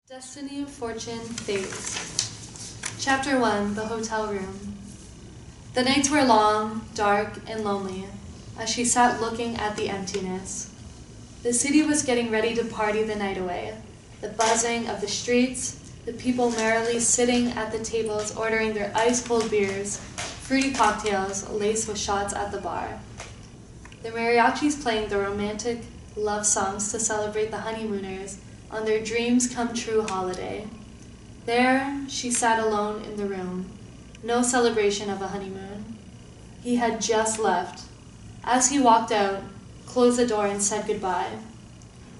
Destiny, Fortune, Fate. Chapter 1, The Hotel Room. The nights were long, dark, and lonely, as she sat looking at the emptiness. The city was getting ready to party the night away. The buzzing of the streets, the people merrily sitting at the tables ordering their ice-cold beers, fruity cocktails laced with shots at the bar. The mariachis playing the romantic love songs to celebrate the honeymooners on their dreams-come-true holiday. There, she sat alone in the room. No celebration of a honeymoon. He had just left. As he walked out, closed the door and said goodbye.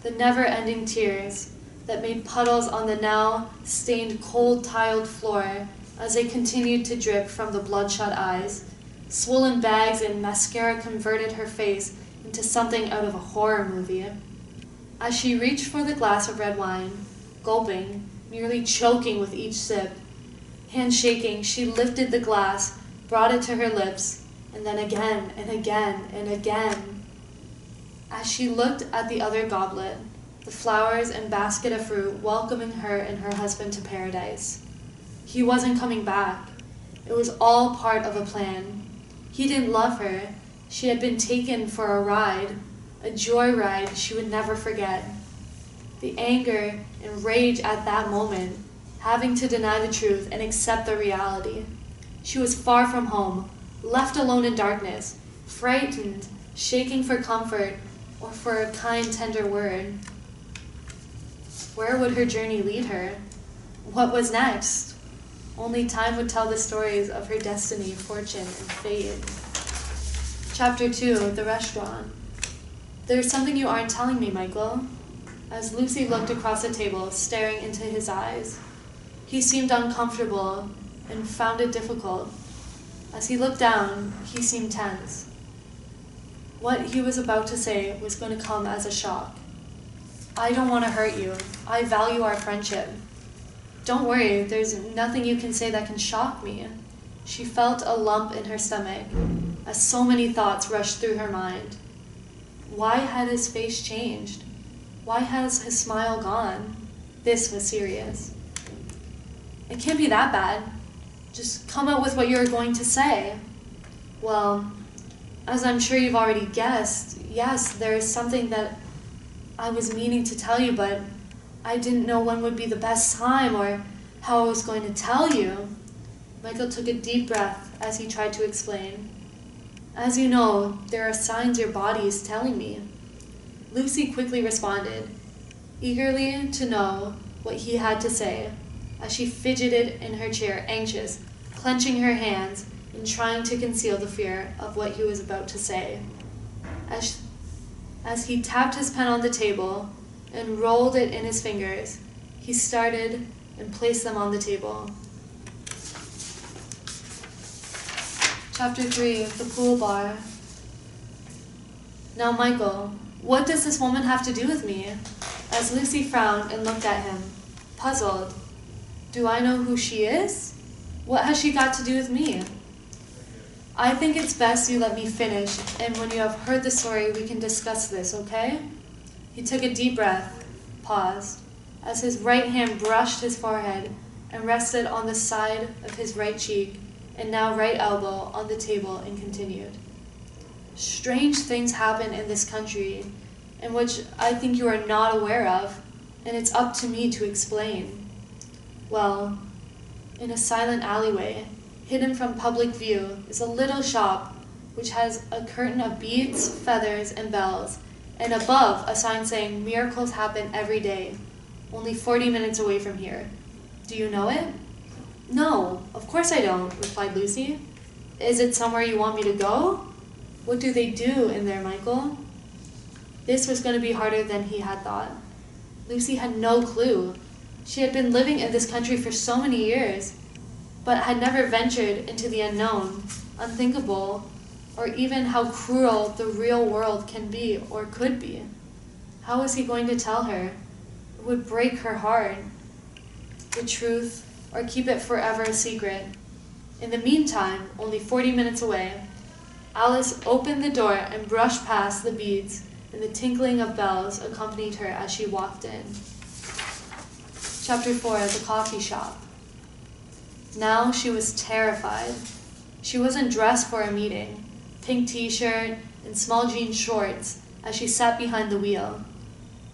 The never-ending tears that made puddles on the now stained cold tiled floor as they continued to drip from the bloodshot eyes. Swollen bags and mascara converted her face into something out of a horror movie. As she reached for the glass of red wine, gulping, nearly choking with each sip, hand shaking, she lifted the glass, brought it to her lips, and then again and again and again. As she looked at the other goblet, the flowers and basket of fruit welcoming her and her husband to paradise. He wasn't coming back. It was all part of a plan. He didn't love her. She had been taken for a ride, a joyride she would never forget. The anger and rage at that moment, having to deny the truth and accept the reality. She was far from home, left alone in darkness, frightened, shaking for comfort or for a kind, tender word. Where would her journey lead her? What was next? Only time would tell the stories of her destiny, fortune, and fate. Chapter 2, The Restaurant. There's something you aren't telling me, Michael. As Lucy looked across the table, staring into his eyes. He seemed uncomfortable and found it difficult. As he looked down, he seemed tense. What he was about to say was going to come as a shock. I don't want to hurt you. I value our friendship. Don't worry, there's nothing you can say that can shock me. She felt a lump in her stomach as so many thoughts rushed through her mind. Why had his face changed? Why has his smile gone? This was serious. It can't be that bad. Just come out with what you're going to say. Well, as I'm sure you've already guessed, yes, there is something that I was meaning to tell you, but I didn't know when would be the best time or how I was going to tell you. Michael took a deep breath as he tried to explain. As you know, there are signs your body is telling me. Lucy quickly responded, eagerly to know what he had to say, as she fidgeted in her chair, anxious, clenching her hands and trying to conceal the fear of what he was about to say. As he tapped his pen on the table and rolled it in his fingers, he started and placed them on the table. Chapter 3, The Pool Bar. Now, Michael, what does this woman have to do with me? As Lucy frowned and looked at him, puzzled. Do I know who she is? What has she got to do with me? I think it's best you let me finish, and when you have heard the story, we can discuss this, okay? He took a deep breath, paused, as his right hand brushed his forehead and rested on the side of his right cheek, and now right elbow on the table, and continued. Strange things happen in this country, in which I think you are not aware of, and it's up to me to explain. Well, in a silent alleyway, hidden from public view, is a little shop which has a curtain of beads, feathers, and bells, and above a sign saying miracles happen every day, only 40 minutes away from here. Do you know it? No, of course I don't, replied Lucy. Is it somewhere you want me to go? What do they do in there, Michael? This was going to be harder than he had thought. Lucy had no clue. She had been living in this country for so many years, but had never ventured into the unknown, unthinkable, or even how cruel the real world can be or could be. How was he going to tell her? It would break her heart. The truth, or keep it forever a secret. In the meantime, only 40 minutes away, Alice opened the door and brushed past the beads, and the tinkling of bells accompanied her as she walked in. Chapter 4, The Coffee Shop. Now she was terrified. She wasn't dressed for a meeting. Pink t-shirt and small jean shorts as she sat behind the wheel.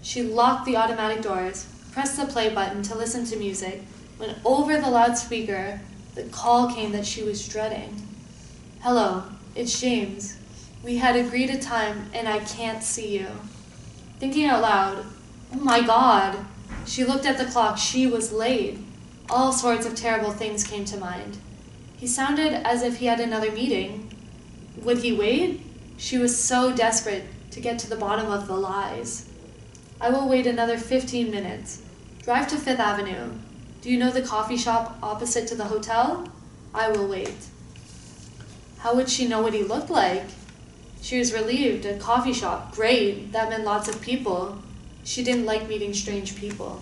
She locked the automatic doors, pressed the play button to listen to music, when over the loudspeaker, the call came that she was dreading. "Hello, it's James. We had agreed a time and I can't see you." Thinking out loud, "Oh my God." She looked at the clock. She was late. All sorts of terrible things came to mind. He sounded as if he had another meeting. Would he wait? She was so desperate to get to the bottom of the lies. "I will wait another 15 minutes. Drive to 5th Avenue. Do you know the coffee shop opposite to the hotel? I will wait." How would she know what he looked like? She was relieved. A coffee shop, great. That meant lots of people. She didn't like meeting strange people.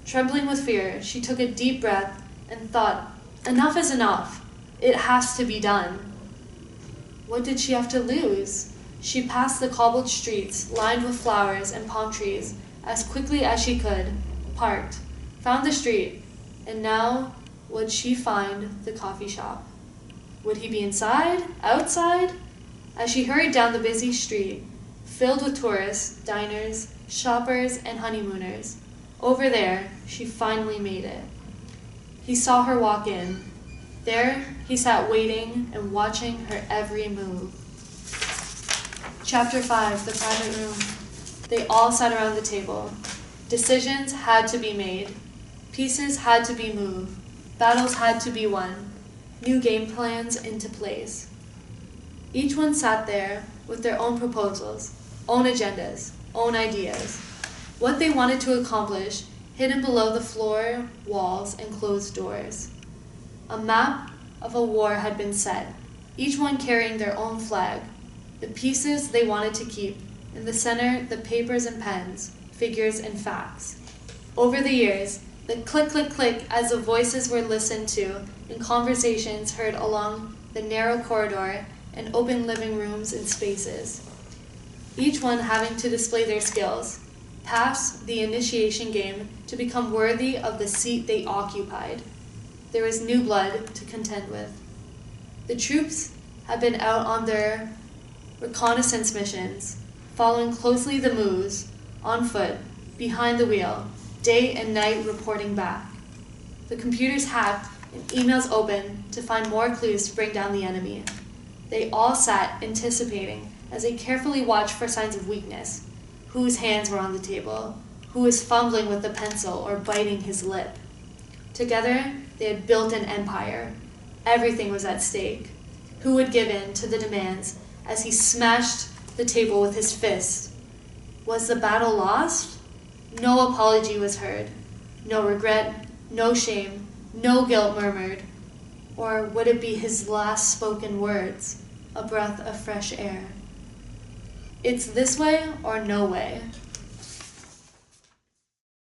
Trembling with fear, she took a deep breath and thought, enough is enough. It has to be done. What did she have to lose? She passed the cobbled streets, lined with flowers and palm trees, as quickly as she could, parked, found the street, and now would she find the coffee shop? Would he be inside? Outside? As she hurried down the busy street, filled with tourists, diners, shoppers, and honeymooners, over there, she finally made it. He saw her walk in. There, he sat waiting and watching her every move. Chapter 5, The Private Room. They all sat around the table. Decisions had to be made. Pieces had to be moved. Battles had to be won. New game plans into place. Each one sat there with their own proposals, own agendas, own ideas. What they wanted to accomplish hidden below the floor, walls, and closed doors. A map of a war had been set, each one carrying their own flag, the pieces they wanted to keep, in the center the papers and pens, figures and facts. Over the years, the click, click, click as the voices were listened to in conversations heard along the narrow corridor and open living rooms and spaces, each one having to display their skills, pass the initiation game to become worthy of the seat they occupied. There was new blood to contend with. The troops had been out on their reconnaissance missions, following closely the moves, on foot, behind the wheel, day and night reporting back. The computers hacked and emails open to find more clues to bring down the enemy. They all sat anticipating as they carefully watched for signs of weakness, whose hands were on the table, who was fumbling with the pencil or biting his lip. Together, they had built an empire. Everything was at stake. Who would give in to the demands as he smashed the table with his fist? Was the battle lost? No apology was heard. No regret, no shame, no guilt murmured. Or would it be his last spoken words, a breath of fresh air? It's this way or no way.